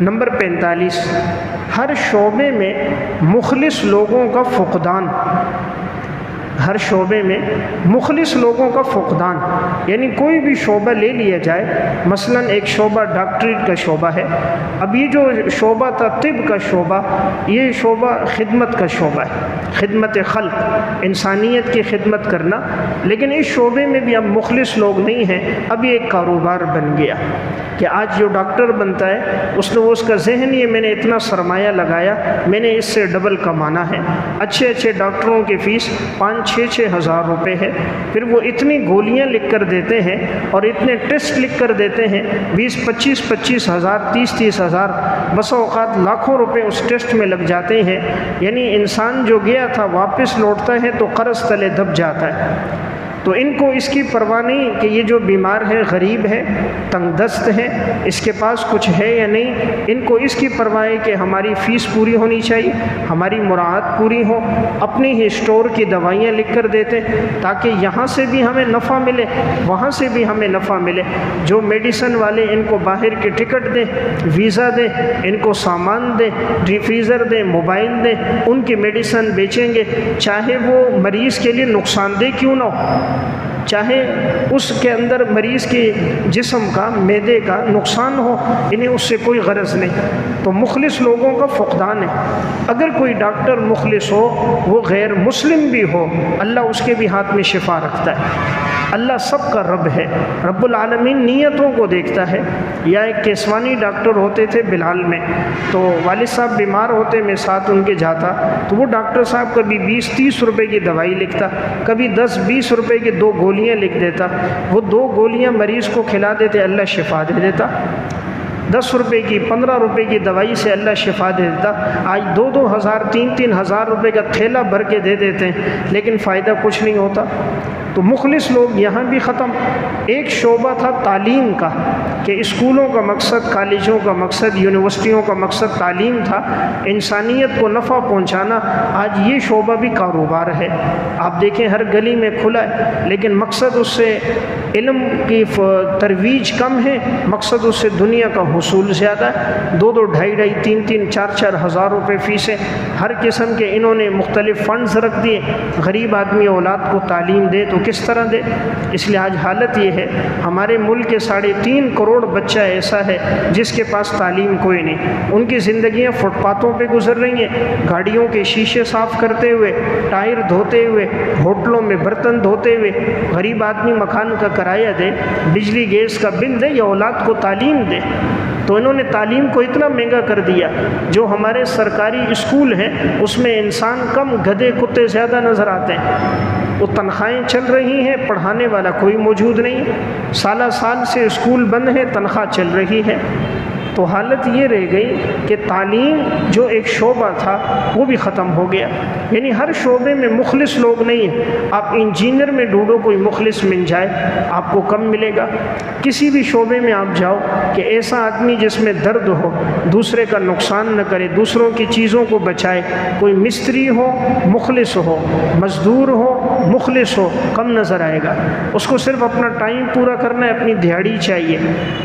Number 45، ہر شعبے میں مخلص لوگوں کا فقدان، ہر شعبے میں مخلص لوگوں کا فقدان، یعنی کوئی بھی شعبہ لے لیا جائے، مثلا ایک شعبہ ڈاکٹری کا شعبہ ہے، اب یہ جو شعبہ تھا طب کا شعبہ، یہ شعبہ خدمت کا شعبہ ہے، خدمت خلق، انسانیت کی خدمت کرنا، لیکن اس شعبے میں بھی اب مخلص لوگ نہیں ہیں، اب یہ ایک کاروبار بن گیا کہ آج جو ڈاکٹر بنتا ہے اس کا ذہن یہ میں نے اتنا سرمایہ لگایا، میں نے اس سے ڈبل کمانا ہے، اچھے اچھے ڈاکٹروں کی فیس 5-6 ہزار روپے ہے، پھر وہ اتنی گولیاں لکھ کر دیتے ہیں اور اتنے ٹیسٹ لکھ کر دیتے ہیں، 20-25 ہزار، 30 ہزار، بسا اوقات لاکھوں روپے اس ٹیسٹ میں لگ جاتے ہیں، یعنی انسان جو گیا تھا واپس لوٹتا ہے تو قرض تلے دب جاتا ہے۔ تو ان کو اس کی پرواہ نہیں کہ یہ جو بیمار ہے غریب ہے، تنگ دست ہے، اس کے پاس کچھ ہے یا نہیں، ان کو اس کی پرواہ ہے کہ ہماری فیس پوری ہونی چاہیے، ہماری مراعات پوری ہو، اپنی ہی اسٹور کی دوائیاں لکھ کر دیتے تاکہ یہاں سے بھی ہمیں نفع ملے، وہاں سے بھی ہمیں نفع ملے۔ جو میڈیسن والے ان کو باہر کے ٹکٹ دیں، ویزا دیں، ان کو سامان دیں، ریفریزر دیں، موبائل دیں، ان کی میڈیسن بیچیں گے، چاہے وہ مریض کے لیے نقصان دہ کیوں نہ ہو، چاہے اس کے اندر مریض کی جسم کا، معدے کا نقصان ہو، انہیں اس سے کوئی غرض نہیں۔ تو مخلص لوگوں کا فقدان ہے۔ اگر کوئی ڈاکٹر مخلص ہو، وہ غیر مسلم بھی ہو، اللہ اس کے بھی ہاتھ میں شفا رکھتا ہے۔ اللہ سب کا رب ہے، رب العالمین نیتوں کو دیکھتا ہے۔ یا ایک کیسوانی ڈاکٹر ہوتے تھے بلال میں، تو والد صاحب بیمار ہوتے، میں ساتھ ان کے جاتا، تو وہ ڈاکٹر صاحب کبھی 20-30 روپے کی دوائی لکھتا، کبھی 10-20 روپے کی 2 گولیاں لکھ دیتا، وہ 2 گولیاں مریض کو کھلا دیتے، اللہ شفا دے دیتا۔ 10 روپے کی، 15 روپے کی دوائی سے اللہ شفا دے دیتا۔ آج 2-2 ہزار، 3-3 ہزار روپے کا تھیلا بھر کے دے دیتے ہیں، لیکن فائدہ کچھ نہیں ہوتا۔ تو مخلص لوگ یہاں بھی ختم۔ ایک شعبہ تھا تعلیم کا، کہ اسکولوں کا مقصد، کالجوں کا مقصد، یونیورسٹیوں کا مقصد تعلیم تھا، انسانیت کو نفع پہنچانا۔ آج یہ شعبہ بھی کاروبار ہے، آپ دیکھیں ہر گلی میں کھلا ہے، لیکن مقصد اس سے علم کی ترویج کم ہے، مقصد اس سے دنیا کا حصول زیادہ ہے۔ 2-2، 2.5-2.5، 3-3، 4-4 ہزار روپے فیسیں، ہر قسم کے انہوں نے مختلف فنڈز رکھ دیے۔ غریب آدمی اولاد کو تعلیم دے تو کس طرح دے؟ اس لیے آج حالت یہ ہے، ہمارے ملک کے 3.5 کروڑ بچہ ایسا ہے جس کے پاس تعلیم کوئی نہیں، ان کی زندگیاں فٹ پاتھوں پہ گزر رہی ہیں، گاڑیوں کے شیشے صاف کرتے ہوئے، ٹائر دھوتے ہوئے، ہوٹلوں میں برتن دھوتے ہوئے۔ غریب آدمی مکان کا کرایہ دے، بجلی گیس کا بل دے، یا اولاد کو تعلیم دے؟ تو انہوں نے تعلیم کو اتنا مہنگا کر دیا، جو ہمارے سرکاری اسکول ہیں اس میں انسان کم، گدھے کتے زیادہ نظر آتے ہیں۔ وہ تنخواہیں چل رہی ہیں، پڑھانے والا کوئی موجود نہیں، سالہ سال سے اسکول بند ہے، تنخواہ چل رہی ہے۔ تو حالت یہ رہ گئی کہ تعلیم جو ایک شعبہ تھا وہ بھی ختم ہو گیا، یعنی ہر شعبے میں مخلص لوگ نہیں ہیں۔ آپ انجینئر میں ڈھونڈو کوئی مخلص مل جائے، آپ کو کم ملے گا۔ کسی بھی شعبے میں آپ جاؤ کہ ایسا آدمی جس میں درد ہو، دوسرے کا نقصان نہ کرے، دوسروں کی چیزوں کو بچائے، کوئی مستری ہو مخلص ہو، مزدور ہو مخلص ہو، کم نظر آئے گا۔ اس کو صرف اپنا ٹائم پورا کرنا ہے، اپنی دیہڑی چاہیے۔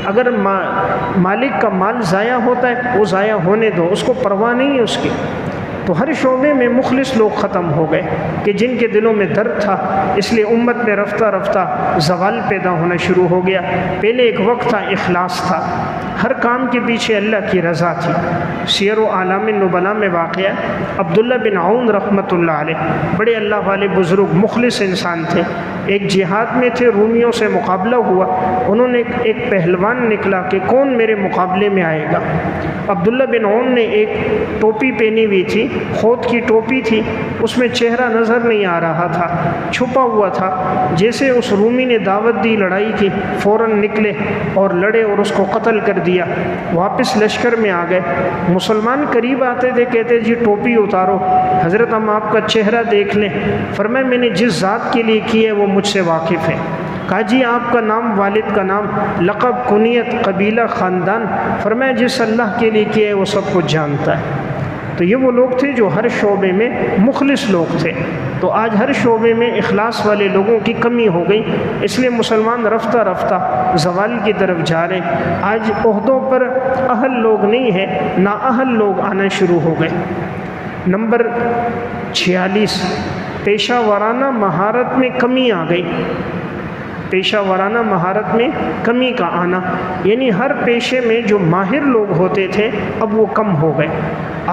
اگر مالک کا مال ضائع ہوتا ہے، وہ ضائع ہونے دو، اس کو پرواہ نہیں ہے اس کی۔ تو ہر شعبے میں مخلص لوگ ختم ہو گئے کہ جن کے دلوں میں درد تھا، اس لیے امت میں رفتہ رفتہ زوال پیدا ہونا شروع ہو گیا۔ پہلے ایک وقت تھا، اخلاص تھا، ہر کام کے پیچھے اللہ کی رضا تھی۔ سیر و اعلام النبلاء میں واقعہ عبداللہ بن عون رحمۃ اللہ علیہ، بڑے اللہ والے بزرگ مخلص انسان تھے۔ ایک جہاد میں تھے، رومیوں سے مقابلہ ہوا، انہوں نے ایک پہلوان نکلا کہ کون میرے مقابلے میں آئے گا۔ عبداللہ بن عون نے ایک ٹوپی پہنی ہوئی تھی، خود کی ٹوپی تھی، اس میں چہرہ نظر نہیں آ رہا تھا، چھپا ہوا تھا۔ جیسے اس رومی نے دعوت دی لڑائی کی، فوراً نکلے اور لڑے اور اس کو قتل کر دیا۔ واپس لشکر میں آ گئے، مسلمان قریب آتے تھے، کہتے جی ٹوپی اتارو، حضرت ہم آپ کا چہرہ دیکھ لیں۔ فرمایا میں نے جس ذات کے لیے کی ہے وہ مجھ سے واقف ہے۔ کہا جی آپ کا نام، والد کا نام، لقب، کنیت، قبیلہ، خاندان؟ فرمایا جس اللہ کے لیے کیا ہے وہ سب کچھ جانتا ہے۔ تو یہ وہ لوگ تھے جو ہر شعبے میں مخلص لوگ تھے۔ تو آج ہر شعبے میں اخلاص والے لوگوں کی کمی ہو گئی، اس لیے مسلمان رفتہ رفتہ زوال کی طرف جا رہے۔ آج عہدوں پر اہل لوگ نہیں ہیں، نااہل لوگ آنا شروع ہو گئے۔ نمبر 46، پیشہ ورانہ مہارت میں کمی آ گئی۔ پیشہ ورانہ مہارت میں کمی کا آنا، یعنی ہر پیشے میں جو ماہر لوگ ہوتے تھے اب وہ کم ہو گئے۔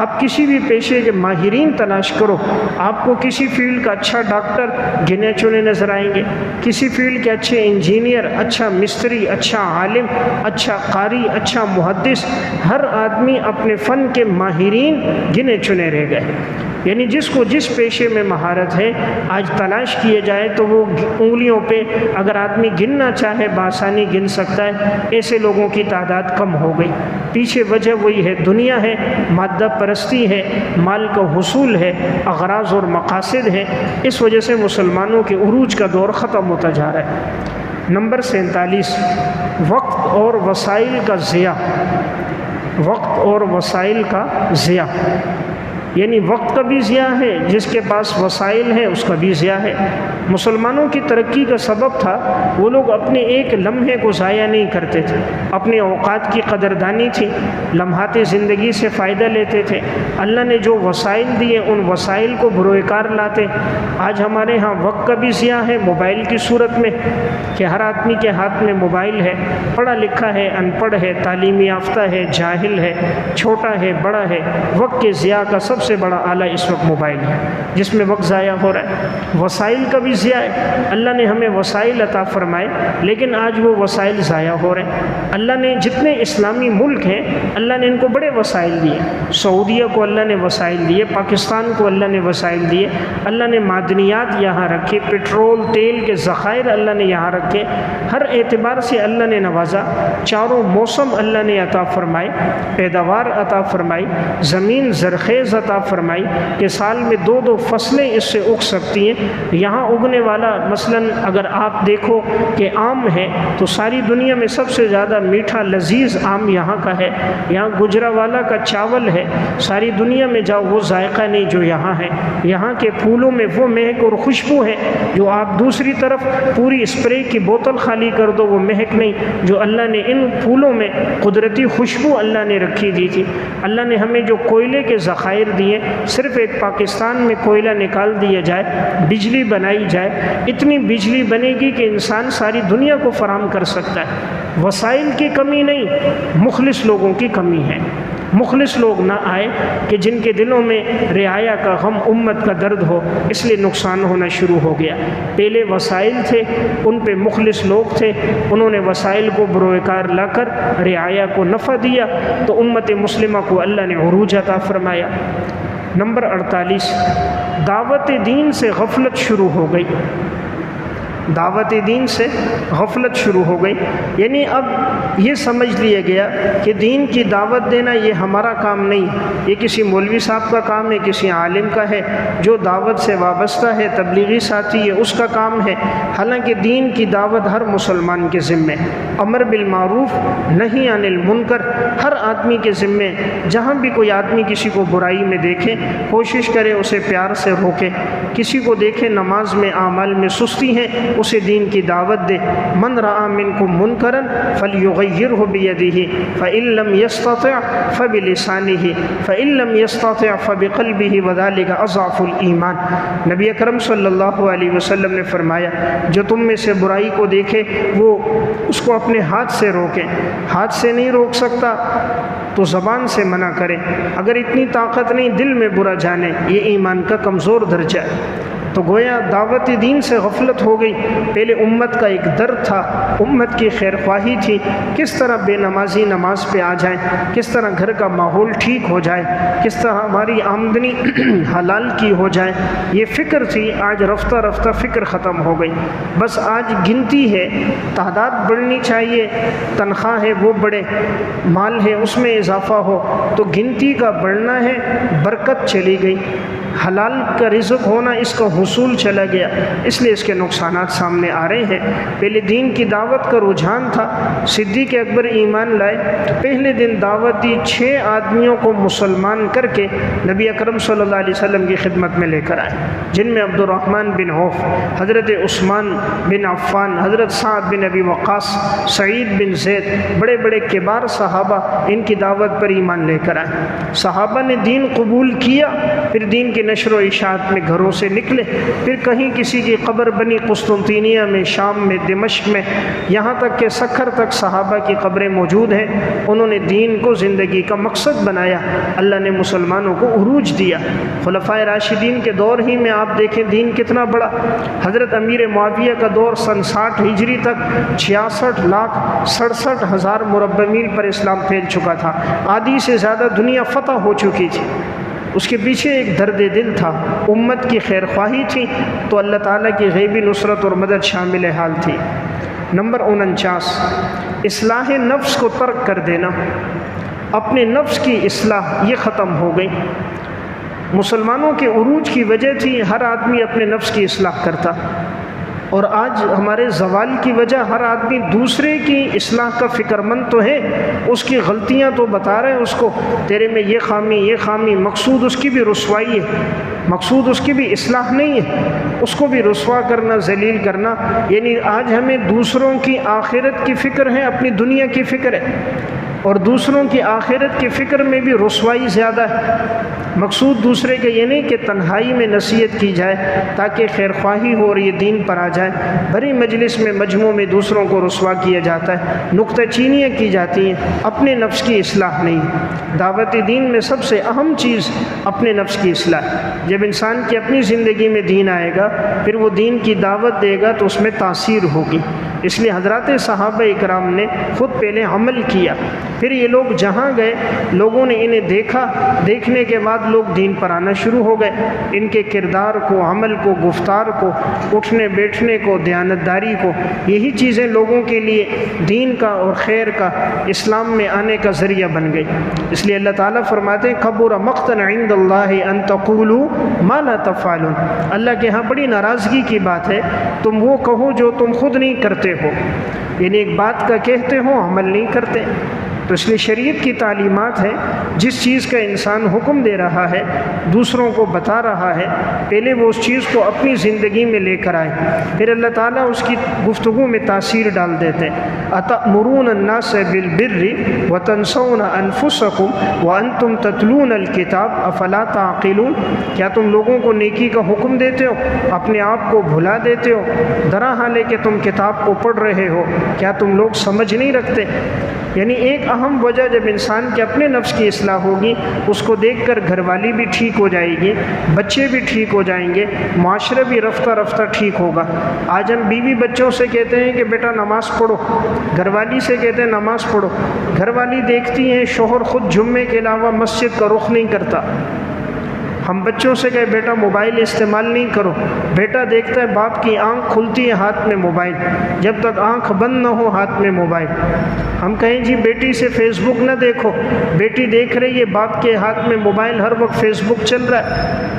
آپ کسی بھی پیشے کے ماہرین تلاش کرو، آپ کو کسی فیلڈ کا اچھا ڈاکٹر گنے چنے نظر آئیں گے، کسی فیلڈ کے اچھے انجینئر، اچھا مستری، اچھا عالم، اچھا قاری، اچھا محدث، ہر آدمی اپنے فن کے ماہرین گنے چنے رہ گئے۔ یعنی جس کو جس پیشے میں مہارت ہے آج تلاش کیے جائے تو وہ انگلیوں پہ اگر آدمی گننا چاہے بآسانی گن سکتا ہے، ایسے لوگوں کی تعداد کم ہو گئی۔ پیچھے وجہ وہی ہے، دنیا ہے، مادہ پرستی ہے، مال کا حصول ہے، اغراض اور مقاصد ہے، اس وجہ سے مسلمانوں کے عروج کا دور ختم ہوتا جا رہا ہے۔ نمبر 47، وقت اور وسائل کا ضیاع۔ وقت اور وسائل کا ضیاع، یعنی وقت کا بھی ضیاع ہے، جس کے پاس وسائل ہیں اس کا بھی ضیاع ہے۔ مسلمانوں کی ترقی کا سبب تھا وہ لوگ اپنے ایک لمحے کو ضائع نہیں کرتے تھے، اپنے اوقات کی قدردانی تھی، لمحات زندگی سے فائدہ لیتے تھے۔ اللہ نے جو وسائل دیے ان وسائل کو بروئے کار لاتے۔ آج ہمارے ہاں وقت کا بھی ضیاع ہے موبائل کی صورت میں کہ ہر آدمی کے ہاتھ میں موبائل ہے، پڑھا لکھا ہے، ان پڑھ ہے، تعلیم یافتہ ہے، جاہل ہے، چھوٹا ہے، بڑا ہے، وقت کے ضیاع کا سب سے بڑا آلہ اس وقت موبائل ہے جس میں وقت ضائع ہو رہا ہے۔ وسائل کا بھی ضیاع ہے، اللہ نے ہمیں وسائل عطا فرمائے لیکن آج وہ وسائل ضائع ہو رہے ہیں۔ اللہ نے جتنے اسلامی ملک ہیں اللہ نے ان کو بڑے وسائل دیے، سعودیہ کو اللہ نے وسائل دیے، پاکستان کو اللہ نے وسائل دیے، اللہ نے معدنیات یہاں رکھے، پیٹرول تیل کے ذخائر اللہ نے یہاں رکھے، ہر اعتبار سے اللہ نے نوازا، چاروں موسم اللہ نے عطا فرمائے، پیداوار عطا فرمائی، زمین زرخیز عطا فرمائی کہ سال میں 2 فصلیں اس سے اگ سکتی ہیں۔ یہاں اگنے والا مثلاً اگر آپ دیکھو کہ آم ہے تو ساری دنیا میں سب سے زیادہ میٹھا لذیذ آم یہاں کا ہے، یہاں گجراوالا کا چاول ہے، ساری دنیا میں جاؤ وہ ذائقہ نہیں جو یہاں ہے، یہاں کے پھولوں میں وہ مہک اور خوشبو ہے جو آپ دوسری طرف پوری اسپرے کی بوتل خالی کر دو وہ مہک نہیں جو اللہ نے ان پھولوں میں قدرتی خوشبو اللہ نے رکھی دی تھی۔ اللہ نے ہمیں جو کوئلے کے ذخائر دیے، صرف ایک پاکستان میں کوئلہ نکال دیا جائے، بجلی بنائی جائے، اتنی بجلی بنے گی کہ انسان ساری دنیا کو فراہم کر سکتا ہے۔ وسائل کی کمی نہیں، مخلص لوگوں کی کمی ہے۔ مخلص لوگ نہ آئے کہ جن کے دلوں میں رعایا کا غم، امت کا درد ہو، اس لیے نقصان ہونا شروع ہو گیا۔ پہلے وسائل تھے، ان پہ مخلص لوگ تھے، انہوں نے وسائل کو بروئے کار لا کر رعایا کو نفع دیا تو امت مسلمہ کو اللہ نے عروج عطا فرمایا۔ نمبر 48، دعوت دین سے غفلت شروع ہو گئی۔ دعوت دین سے غفلت شروع ہو گئی، یعنی اب یہ سمجھ لیا گیا کہ دین کی دعوت دینا یہ ہمارا کام نہیں، یہ کسی مولوی صاحب کا کام ہے، کسی عالم کا ہے، جو دعوت سے وابستہ ہے، تبلیغی ساتھی ہے، اس کا کام ہے۔ حالانکہ دین کی دعوت ہر مسلمان کے ذمے، امر بالمعروف نہی عن المنکر ہر آدمی کے ذمے۔ جہاں بھی کوئی آدمی کسی کو برائی میں دیکھے کوشش کرے اسے پیار سے روکے، کسی کو دیکھے نماز میں اعمال میں سستی ہے اسے دین کی دعوت دے۔ من رأى منکم منکرا فلیغیرہ بیدہ فإن لم یستطع فبلسانہ فإن لم یستطع فبقلبہ وذلک اضعف الایمان۔ نبی اکرم صلی اللہ علیہ وسلم نے فرمایا جو تم میں سے برائی کو دیکھے وہ اس کو اپنے ہاتھ سے روکے، ہاتھ سے نہیں روک سکتا تو زبان سے منع کرے، اگر اتنی طاقت نہیں دل میں برا جانے، یہ ایمان کا کمزور درجہ ہے۔ تو گویا دعوت دین سے غفلت ہو گئی۔ پہلے امت کا ایک درد تھا، امت کی خیر خواہی تھی، کس طرح بے نمازی نماز پہ آ جائیں، کس طرح گھر کا ماحول ٹھیک ہو جائے، کس طرح ہماری آمدنی حلال کی ہو جائے، یہ فکر تھی۔ آج رفتہ رفتہ فکر ختم ہو گئی، بس آج گنتی ہے، تعداد بڑھنی چاہیے، تنخواہ ہے وہ بڑھے، مال ہے اس میں اضافہ ہو، تو گنتی کا بڑھنا ہے، برکت چلی گئی۔ حلال کا رزق ہونا اس کا حصول چلا گیا، اس لیے اس کے نقصانات سامنے آ رہے ہیں۔ پہلے دین کی دعوت کا رجحان تھا، صدیق اکبر ایمان لائے تو پہلے دن دعوت دی، 6 آدمیوں کو مسلمان کر کے نبی اکرم صلی اللہ علیہ وسلم کی خدمت میں لے کر آئے، جن میں عبد الرحمن بن عوف، حضرت عثمان بن عفان، حضرت سعد بن ابی وقاص، سعید بن زید، بڑے بڑے کبار صحابہ ان کی دعوت پر ایمان لے کر آئے۔ صحابہ نے دین قبول کیا، پھر دین کی نشر و اشاعت میں گھروں سے نکلے، پھر کہیں کسی کی قبر بنی قسطنطینیہ میں، شام میں، دمشق میں، یہاں تک کہ سکھر تک صحابہ کی قبریں موجود ہیں۔ انہوں نے دین کو زندگی کا مقصد بنایا، اللہ نے مسلمانوں کو عروج دیا۔ خلفائے راشدین کے دور ہی میں آپ دیکھیں دین کتنا بڑا۔ حضرت امیر معاویہ کا دور سن 60 ہجری تک 66,67,000 مربع میل پر اسلام پھیل چکا تھا، آدھی سے زیادہ دنیا فتح ہو چکی تھی۔ اس کے پیچھے ایک درد دل تھا، امت کی خیر خواہی تھی، تو اللہ تعالیٰ کی غیبی نصرت اور مدد شامل حال تھی۔ نمبر 49، اصلاح نفس کو ترک کر دینا، اپنے نفس کی اصلاح یہ ختم ہو گئی۔ مسلمانوں کے عروج کی وجہ تھی ہر آدمی اپنے نفس کی اصلاح کرتا، اور آج ہمارے زوال کی وجہ ہر آدمی دوسرے کی اصلاح کا فکر مند تو ہے، اس کی غلطیاں تو بتا رہے ہیں اس کو، تیرے میں یہ خامی یہ خامی، مقصود اس کی بھی رسوائی ہے، مقصود اس کی بھی اصلاح نہیں ہے، اس کو بھی رسوا کرنا، ذلیل کرنا۔ یعنی آج ہمیں دوسروں کی آخرت کی فکر ہے، اپنی دنیا کی فکر ہے، اور دوسروں کی آخرت کی فکر میں بھی رسوائی زیادہ ہے۔ مقصود دوسرے کے یہ نہیں کہ تنہائی میں نصیحت کی جائے تاکہ خیر خواہی ہو اور یہ دین پر آ جائے، بڑی مجلس میں مجموع میں دوسروں کو رسوا کیا جاتا ہے، نکتہ چینیاں کی جاتی ہیں، اپنے نفس کی اصلاح نہیں۔ دعوت دین میں سب سے اہم چیز اپنے نفس کی اصلاح۔ جب انسان کی اپنی زندگی میں دین آئے گا، پھر وہ دین کی دعوت دے گا تو اس میں تاثیر ہوگی۔ اس لیے حضرات صحابہ اکرام نے خود پہلے عمل کیا، پھر یہ لوگ جہاں گئے لوگوں نے انہیں دیکھا، دیکھنے کے بعد لوگ دین پر آنا شروع ہو گئے۔ ان کے کردار کو، عمل کو، گفتار کو، اٹھنے بیٹھنے کو، دیانتداری کو، یہی چیزیں لوگوں کے لیے دین کا اور خیر کا، اسلام میں آنے کا ذریعہ بن گئی۔ اس لیے اللہ تعالیٰ فرماتے ہیں کبر مقتا عند اللہ ان تقولوا ما لا تفعلون، اللہ کے ہاں بڑی ناراضگی کی بات ہے تم وہ کہو جو تم خود نہیں کرتے ہو، یعنی ایک بات کا کہتے ہو عمل نہیں کرتے۔ تو اس لیے شریعت کی تعلیمات ہے، جس چیز کا انسان حکم دے رہا ہے، دوسروں کو بتا رہا ہے، پہلے وہ اس چیز کو اپنی زندگی میں لے کر آئے، پھر اللہ تعالیٰ اس کی گفتگو میں تاثیر ڈال دیتے ہیں۔ أَتَأْمُرُونَ النَّاسَ بِالْبِرِّ وَتَنْسَوْنَ أَنفُسَكُمْ وَأَنْتُمْ تَتْلُونَ الْكِتَابَ أَفَلَا تَعْقِلُونَ، کیا تم لوگوں کو نیکی کا حکم دیتے ہو، اپنے آپ کو بھلا دیتے ہو، درا حال ہے کہ تم کتاب کو پڑھ رہے ہو، کیا تم لوگ سمجھ نہیں رکھتے؟ یعنی ایک اہم وجہ جب انسان کے اپنے نفس کی اصلاح ہوگی، اس کو دیکھ کر گھر والی بھی ٹھیک ہو جائے گی، بچے بھی ٹھیک ہو جائیں گے، معاشرہ بھی رفتہ رفتہ ٹھیک ہوگا۔ آج ہم بیوی بچوں سے کہتے ہیں کہ بیٹا نماز پڑھو، گھر والی سے کہتے ہیں نماز پڑھو، گھر والی دیکھتی ہیں شوہر خود جمعے کے علاوہ مسجد کا رخ نہیں کرتا۔ ہم بچوں سے کہے بیٹا موبائل استعمال نہیں کرو، بیٹا دیکھتا ہے باپ کی آنکھ کھلتی ہے ہاتھ میں موبائل، جب تک آنکھ بند نہ ہو ہاتھ میں موبائل۔ ہم کہیں جی بیٹی سے فیس بک نہ دیکھو، بیٹی دیکھ رہی ہے باپ کے ہاتھ میں موبائل، ہر وقت فیس بک چل رہا ہے۔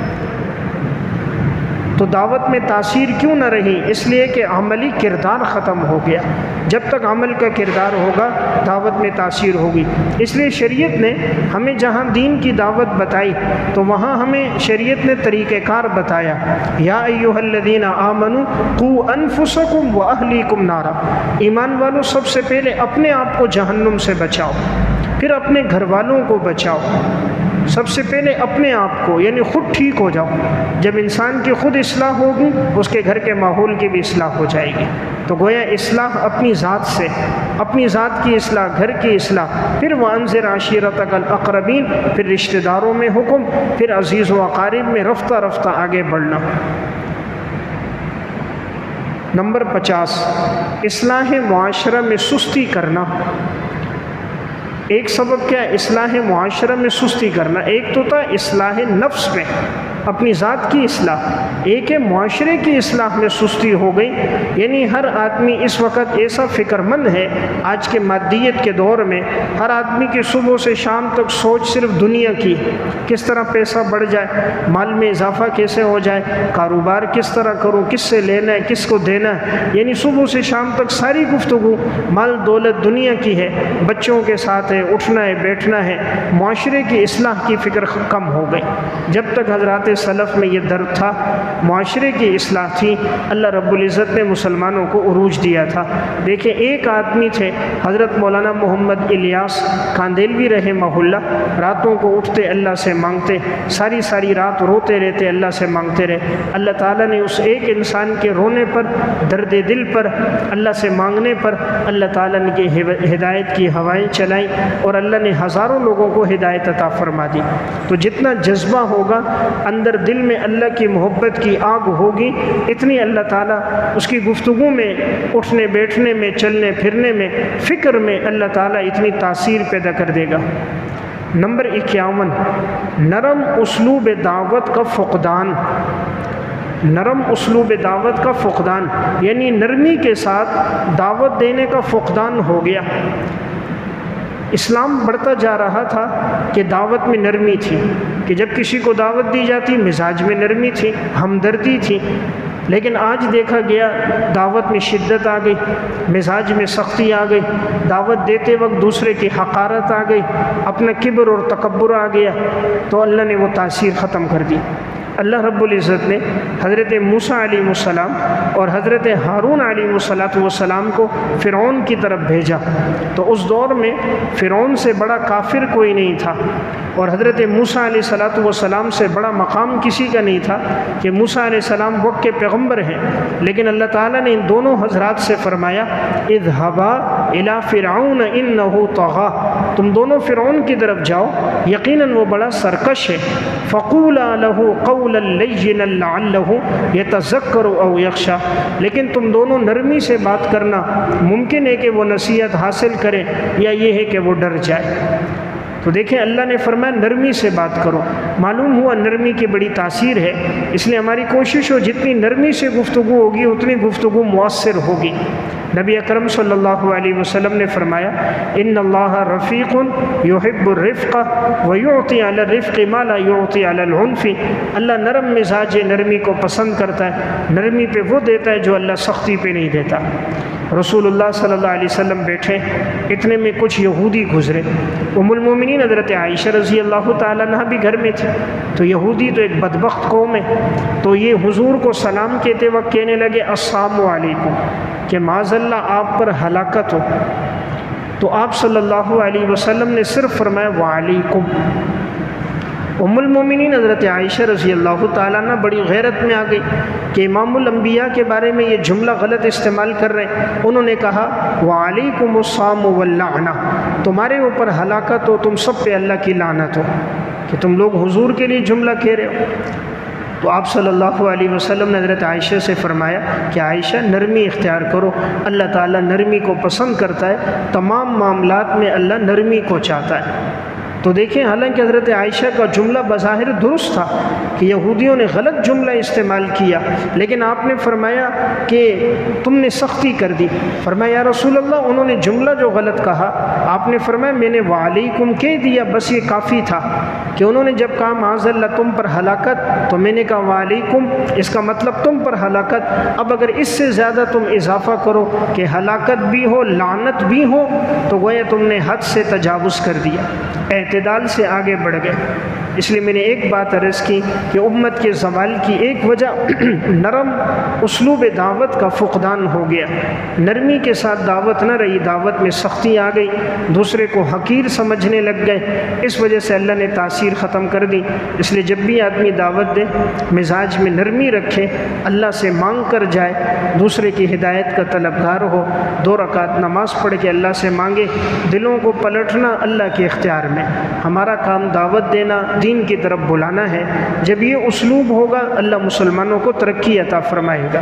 تو دعوت میں تاثیر کیوں نہ رہی؟ اس لیے کہ عملی کردار ختم ہو گیا۔ جب تک عمل کا کردار ہوگا دعوت میں تاثیر ہوگی۔ اس لیے شریعت نے ہمیں جہاں دین کی دعوت بتائی تو وہاں ہمیں شریعت نے طریقہ کار بتایا۔ یا ایھا الذین آمنوا قوا انفسکم واہلیکم نارا، ایمان والو سب سے پہلے اپنے آپ کو جہنم سے بچاؤ، پھر اپنے گھر والوں کو بچاؤ۔ سب سے پہلے اپنے آپ کو، یعنی خود ٹھیک ہو جاؤ۔ جب انسان کی خود اصلاح ہوگی اس کے گھر کے ماحول کی بھی اصلاح ہو جائے گی۔ تو گویا اصلاح اپنی ذات سے، اپنی ذات کی اصلاح، گھر کی اصلاح، پھر وَأَنذِرْ عَشِيرَتَكَ الْأَقْرَبِينَ، پھر رشتہ داروں میں حکم، پھر عزیز و اقارب میں رفتہ رفتہ آگے بڑھنا۔ نمبر 50، اصلاح معاشرہ میں سستی کرنا۔ ایک سبب کیا ہے؟ اصلاح معاشرہ میں سستی کرنا۔ ایک تو تھا اصلاح نفس میں، اپنی ذات کی اصلاح، ایک ہے معاشرے کی اصلاح میں سستی ہو گئی۔ یعنی ہر آدمی اس وقت ایسا فکر مند ہے، آج کے مادیت کے دور میں ہر آدمی کی صبح سے شام تک سوچ صرف دنیا کی، کس طرح پیسہ بڑھ جائے، مال میں اضافہ کیسے ہو جائے، کاروبار کس طرح کروں، کس سے لینا ہے، کس کو دینا ہے۔ یعنی صبح سے شام تک ساری گفتگو مال دولت دنیا کی ہے، بچوں کے ساتھ ہے، اٹھنا ہے، بیٹھنا ہے، معاشرے کی اصلاح کی فکر کم ہو گئی۔ جب تک حضرات سلف میں یہ درد تھا، معاشرے کی اصلاح تھی، اللہ رب العزت نے مسلمانوں کو عروج دیا تھا۔ دیکھیں ایک آدمی تھے حضرت مولانا محمد الیاس کاندیلوی رحمہ اللہ، راتوں کو اٹھتے اللہ سے مانگتے، ساری رات روتے رہتے اللہ سے مانگتے رہے۔ اللہ تعالیٰ نے اس ایک انسان کے رونے پر، درد دل پر، اللہ سے مانگنے پر اللہ تعالیٰ نے کی ہدایت کی ہوائیں چلائیں اور اللہ نے ہزاروں لوگوں کو ہدایت عطا فرما دی۔ تو جتنا جذبہ ہوگا اندر دل میں اللہ کی محبت کی آگ ہوگی، اتنی اللہ تعالیٰ اس کی گفتگو میں، اٹھنے بیٹھنے میں، چلنے پھرنے میں، فکر میں اللہ تعالیٰ اتنی تاثیر پیدا کر دے گا۔ نمبر 51، نرم اسلوب دعوت کا فقدان۔ نرم اسلوب دعوت کا فقدان یعنی نرمی کے ساتھ دعوت دینے کا فقدان ہو گیا۔ اسلام بڑھتا جا رہا تھا کہ دعوت میں نرمی تھی، کہ جب کسی کو دعوت دی جاتی مزاج میں نرمی تھی، ہمدردی تھی۔ لیکن آج دیکھا گیا دعوت میں شدت آ گئی، مزاج میں سختی آ گئی، دعوت دیتے وقت دوسرے کی حقارت آ گئی، اپنا کبر اور تکبر آ گیا، تو اللہ نے وہ تاثیر ختم کر دی۔ اللہ رب العزت نے حضرت موسیٰ علیہ السلام اور حضرت ہارون علیہ السلام کو فرعون کی طرف بھیجا، تو اس دور میں فرعون سے بڑا کافر کوئی نہیں تھا، اور حضرت موسیٰ علیہ السلام سے بڑا مقام کسی کا نہیں تھا، کہ موسیٰ علیہ السلام وقت کے پیغمبر ہیں۔ لیکن اللہ تعالیٰ نے ان دونوں حضرات سے فرمایا اذهبا الی فرعون انہ طغی، تم دونوں فرعون کی طرف جاؤ، یقیناً وہ بڑا سرکش ہے۔ فقولا لہ قولا لینا لعلہ یتذکر او یخشی، لیکن تم دونوں نرمی سے بات کرنا، ممکن ہے کہ وہ نصیحت حاصل کرے یا یہ ہے کہ وہ ڈر جائے۔ تو دیکھیں اللہ نے فرمایا نرمی سے بات کرو، معلوم ہوا نرمی کی بڑی تاثیر ہے۔ اس لیے ہماری کوشش ہو جتنی نرمی سے گفتگو ہوگی اتنی گفتگو مؤثر ہوگی۔ نبی اکرم صلی اللہ علیہ وسلم نے فرمایا ان اللہ رفیق یحب الرفق ویعطی علی الرفق ما لا یعطی علی العنف، اللہ نرم مزاج نرمی کو پسند کرتا ہے، نرمی پہ وہ دیتا ہے جو اللہ سختی پہ نہیں دیتا۔ رسول اللہ صلی اللہ علیہ وسلم بیٹھے، اتنے میں کچھ یہودی گزرے۔ ام المومنین حضرت عائشہ رضی اللہ تعالیٰ عنہ بھی گھر میں تھی، تو یہودی تو ایک بدبخت قوم ہے، تو یہ حضور کو سلام کہتے وقت کہنے لگے السلام علیکم، کہ معاذ اللہ آپ پر ہلاکت ہو۔ تو آپ صلی اللہ علیہ وسلم نے صرف فرمایا وعلیکم۔ ام المومنین حضرت عائشہ رضی اللہ تعالیٰ عنہ بڑی غیرت میں آ گئی کہ امام الانبیاء کے بارے میں یہ جملہ غلط استعمال کر رہے ہیں۔ انہوں نے کہا وعلیکم السلام واللعنہ، تمہارے اوپر ہلاکت ہو، تم سب پہ اللہ کی لعنت ہو، کہ تم لوگ حضور کے لیے جملہ کہہ رہے ہو۔ تو آپ صلی اللہ علیہ وسلم نے حضرت عائشہ سے فرمایا کہ عائشہ نرمی اختیار کرو، اللہ تعالیٰ نرمی کو پسند کرتا ہے، تمام معاملات میں اللہ نرمی کو چاہتا ہے۔ تو دیکھیں حالانکہ حضرت عائشہ کا جملہ بظاہر درست تھا کہ یہودیوں نے غلط جملہ استعمال کیا، لیکن آپ نے فرمایا کہ تم نے سختی کر دی۔ فرمایا یا رسول اللہ انہوں نے جملہ جو غلط کہا، آپ نے فرمایا میں نے وعلیکم کہہ دیا، بس یہ کافی تھا۔ کہ انہوں نے جب کہا معاذ اللہ تم پر ہلاکت، تو میں نے کہا وعلیکم، اس کا مطلب تم پر ہلاکت۔ اب اگر اس سے زیادہ تم اضافہ کرو کہ ہلاکت بھی ہو لعنت بھی ہو، تو گویا تم نے حد سے تجاوز کر دیا، اعتدال سے آگے بڑھ گئے۔ اس لیے میں نے ایک بات عرض کی کہ امت کے زوال کی ایک وجہ نرم اسلوب دعوت کا فقدان ہو گیا، نرمی کے ساتھ دعوت نہ رہی، دعوت میں سختی آ گئی، دوسرے کو حقیر سمجھنے لگ گئے، اس وجہ سے اللہ نے تاثیر ختم کر دی۔ اس لیے جب بھی آدمی دعوت دے مزاج میں نرمی رکھے، اللہ سے مانگ کر جائے، دوسرے کی ہدایت کا طلبگار ہو، 2 رکعت نماز پڑھ کے اللہ سے مانگے۔ دلوں کو پلٹنا اللہ کے اختیار میں، ہمارا کام دعوت دینا، دین کی طرف بلانا ہے۔ جب یہ اسلوب ہوگا اللہ مسلمانوں کو ترقی عطا فرمائے گا۔